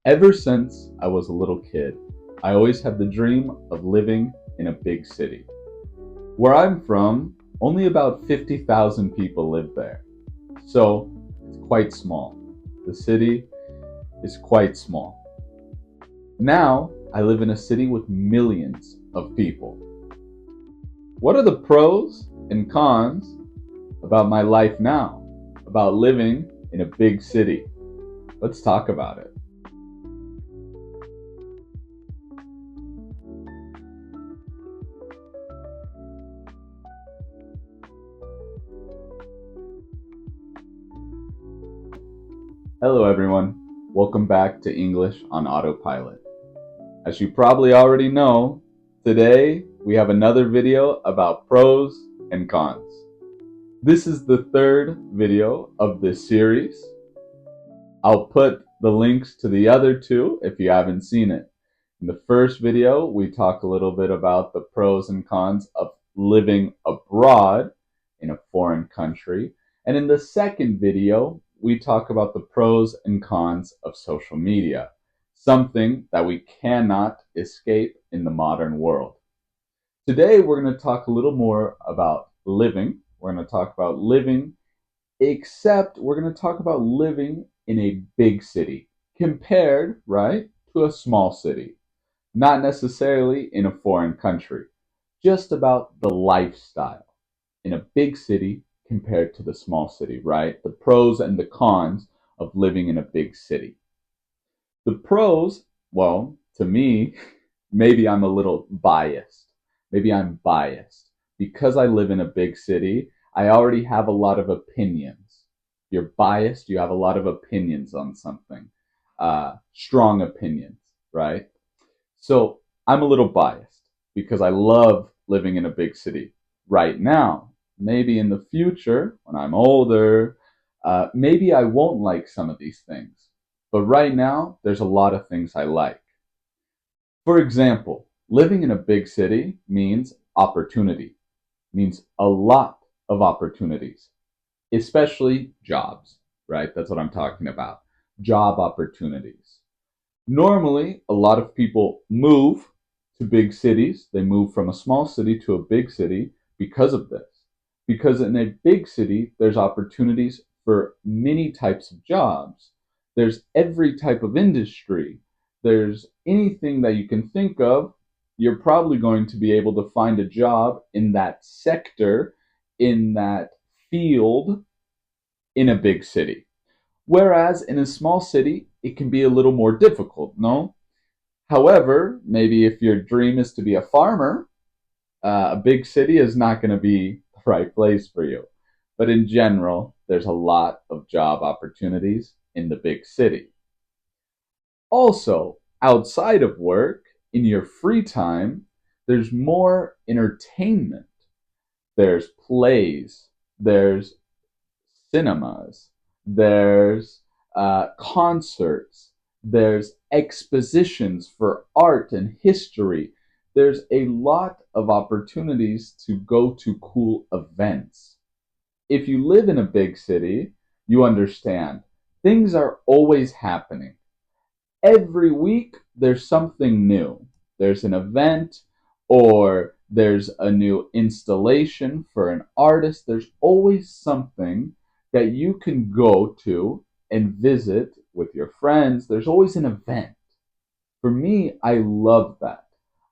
Ever since I was a little kid, I always had the dream of living in a big city. Where I'm from, only about 50,000 people live there. So it's quite small. The city is quite small. Now I live in a city with millions of people. What are the pros and cons about my life now? About living in a big city? Let's talk about it. Hello, everyone. Welcome back to English on Autopilot. As you probably already know, today we have another video about pros and cons. This is the third video of this series. I'll put the links to the other two if you haven't seen it. In the first video, we talk a little bit about the pros and cons of living abroad in a foreign country. And in the second video, we talk about the pros and cons of social media, something that we cannot escape in the modern world. Today, we're going to talk a little more about living. We're going to talk about living, except we're going to talk about living in a big city compared, right, to a small city. Not necessarily in a foreign country, just about the lifestyle in a big city compared to the small city, right? The pros and the cons of living in a big city. The pros, well, to me, maybe I'm a little biased. Maybe I'm biased. Because I live in a big city, I already have a lot of opinions. You're biased, you have a lot of opinions on something. Strong opinions, right? So I'm a little biased because I love living in a big city right now. Maybe in the future, when I'm older, maybe I won't like some of these things. But right now, there's a lot of things I like. For example, living in a big city means opportunity, means a lot of opportunities, especially jobs, right? That's what I'm talking about. Job opportunities. Normally, a lot of people move to big cities. They move from a small city to a big city because of this. Because in a big city, there's opportunities for many types of jobs. There's every type of industry. There's anything that you can think of. You're probably going to be able to find a job in that sector, in that field, in a big city. Whereas in a small city, it can be a little more difficult, no? However, maybe if your dream is to be a farmer, a big city is not going to be the right place for you. But in general, there's a lot of job opportunities in the big city. Also, outside of work, in your free time, there's more entertainment. There's plays, there's cinemas, there's concerts, there's expositions for art and history. There's a lot of opportunities to go to cool events. If you live in a big city, you understand things are always happening. Every week, there's something new. There's an event, or there's a new installation for an artist. There's always something that you can go to and visit with your friends. There's always an event. For me, I love that.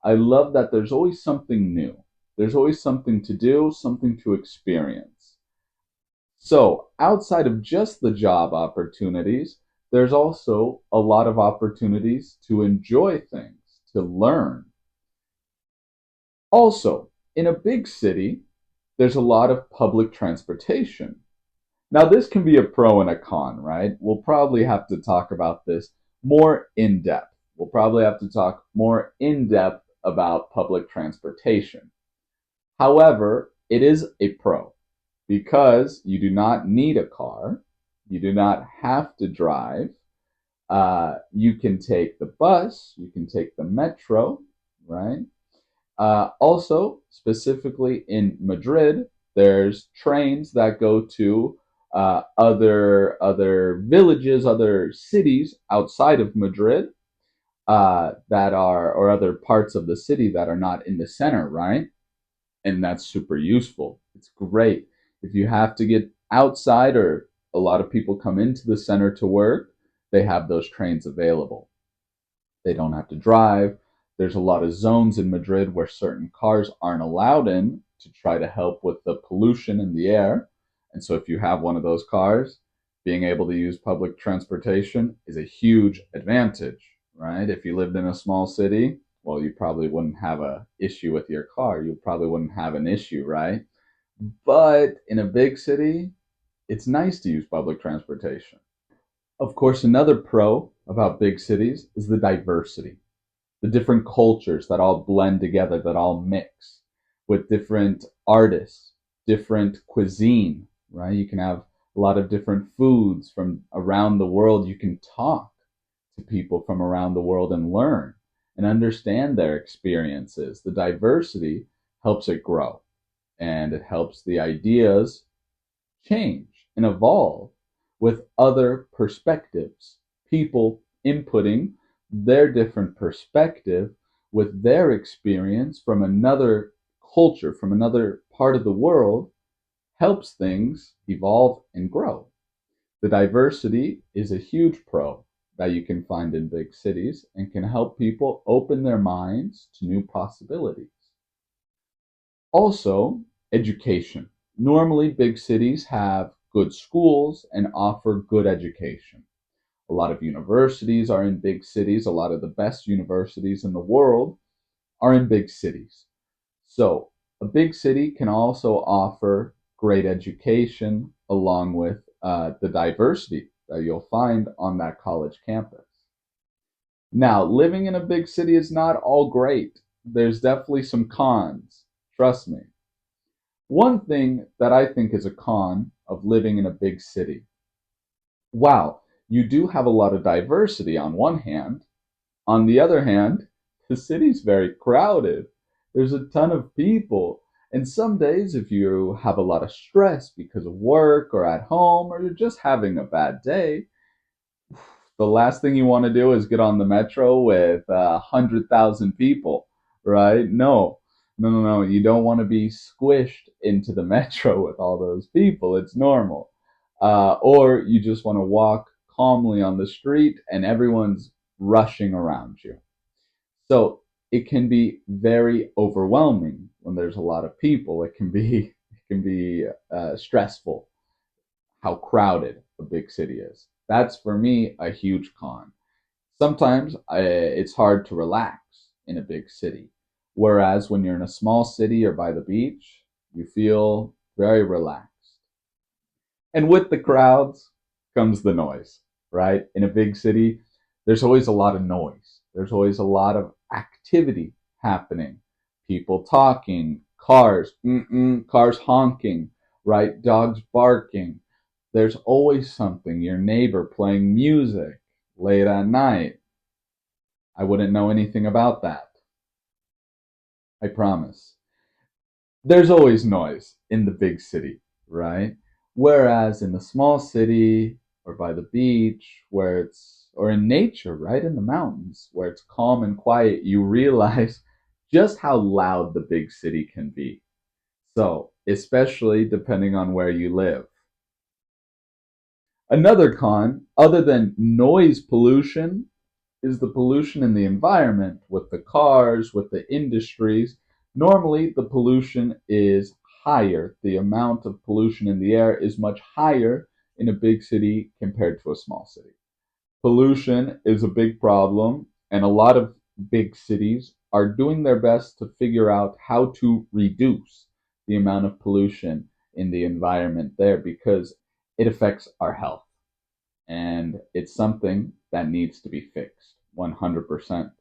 I love that there's always something new. There's always something to do, something to experience. So, outside of just the job opportunities, there's also a lot of opportunities to enjoy things, to learn. Also, in a big city, there's a lot of public transportation. Now, this can be a pro and a con, right? We'll probably have to talk about this more in depth. We'll probably have to talk more in depth about public transportation. However, it is a pro because you do not need a car, you do not have to drive. You can take the bus, you can take the metro, right? Also, specifically in Madrid, there's trains that go to other villages, other cities outside of Madrid that are, or other parts of the city that are not in the center, right? And that's super useful. It's great. If you have to get outside, or a lot of people come into the center to work, they have those trains available. They don't have to drive. There's a lot of zones in Madrid where certain cars aren't allowed in to try to help with the pollution in the air. And so if you have one of those cars, being able to use public transportation is a huge advantage, right? If you lived in a small city, well, you probably wouldn't have a issue with your car. You probably wouldn't have an issue, right? But in a big city, it's nice to use public transportation. Of course, another pro about big cities is the diversity, the different cultures that all blend together, that all mix with different artists, different cuisine, right? You can have a lot of different foods from around the world. You can talk to people from around the world and learn and understand their experiences. The diversity helps it grow, and it helps the ideas change and evolve with other perspectives, people inputting their different perspective with their experience from another culture, from another part of the world, helps things evolve and grow. The diversity is a huge pro that you can find in big cities and can help people open their minds to new possibilities. Also, education. Normally, big cities have good schools and offer good education. A lot of universities are in big cities. A lot of the best universities in the world are in big cities. So, a big city can also offer great education along with the diversity that you'll find on that college campus. Now, living in a big city is not all great. There's definitely some cons. Trust me. One thing that I think is a con of living in a big city, wow, you do have a lot of diversity on one hand. On the other hand, the city's very crowded. There's a ton of people. And some days, if you have a lot of stress because of work or at home, or you're just having a bad day, the last thing you want to do is get on the metro with 100,000 people, right? No, no, no, no. You don't want to be squished into the metro with all those people. It's normal. Or you just want to walk calmly on the street and everyone's rushing around you. So it can be very overwhelming when there's a lot of people. It can be stressful how crowded a big city is. That's for me a huge con. Sometimes it's hard to relax in a big city, whereas when you're in a small city or by the beach, you feel very relaxed. And with the crowds comes the noise, right? In a big city, there's always a lot of noise. There's always a lot of activity happening. People talking, cars honking, right? Dogs barking. There's always something. Your neighbor playing music late at night. I wouldn't know anything about that. I promise. There's always noise in the big city, right? Whereas in the small city or by the beach, or in nature, right in the mountains, where it's calm and quiet, you realize just how loud the big city can be. So, especially depending on where you live. Another con, other than noise pollution, is the pollution in the environment with the cars, with the industries. Normally, the pollution is higher. The amount of pollution in the air is much higher in a big city compared to a small city. Pollution is a big problem, and a lot of big cities are doing their best to figure out how to reduce the amount of pollution in the environment there because it affects our health, and it's something that needs to be fixed 100%.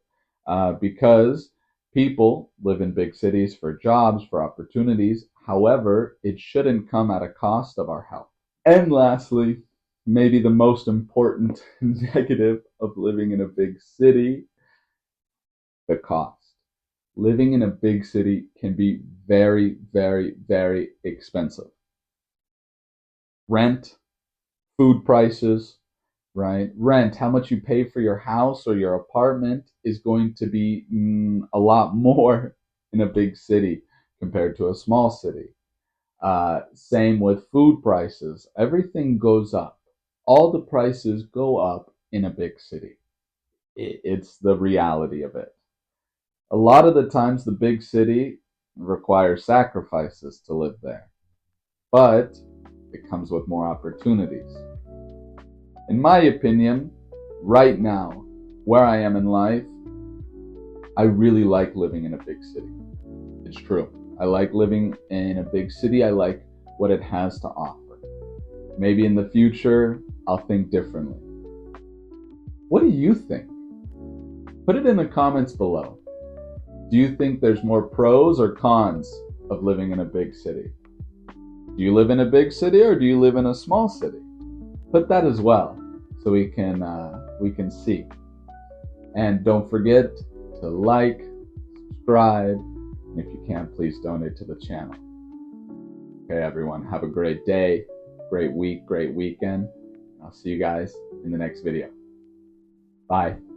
Because people live in big cities for jobs, for opportunities. However, it shouldn't come at a cost of our health. And lastly, maybe the most important negative of living in a big city, the cost. Living in a big city can be very, very, very expensive. Rent food prices, right? Rent, how much you pay for your house or your apartment is going to be a lot more in a big city compared to a small city. Same with food prices. Everything goes up. All the prices go up in a big city. It's the reality of it. A lot of the times, the big city requires sacrifices to live there, but it comes with more opportunities. In my opinion, right now, where I am in life, I really like living in a big city. It's true. I like living in a big city. I like what it has to offer. Maybe in the future, I'll think differently. What do you think? Put it in the comments below. Do you think there's more pros or cons of living in a big city? Do you live in a big city or do you live in a small city? Put that as well so we can see. And don't forget to like, subscribe, and if you can, please donate to the channel. Okay, everyone, have a great day, great week, great weekend. I'll see you guys in the next video. Bye.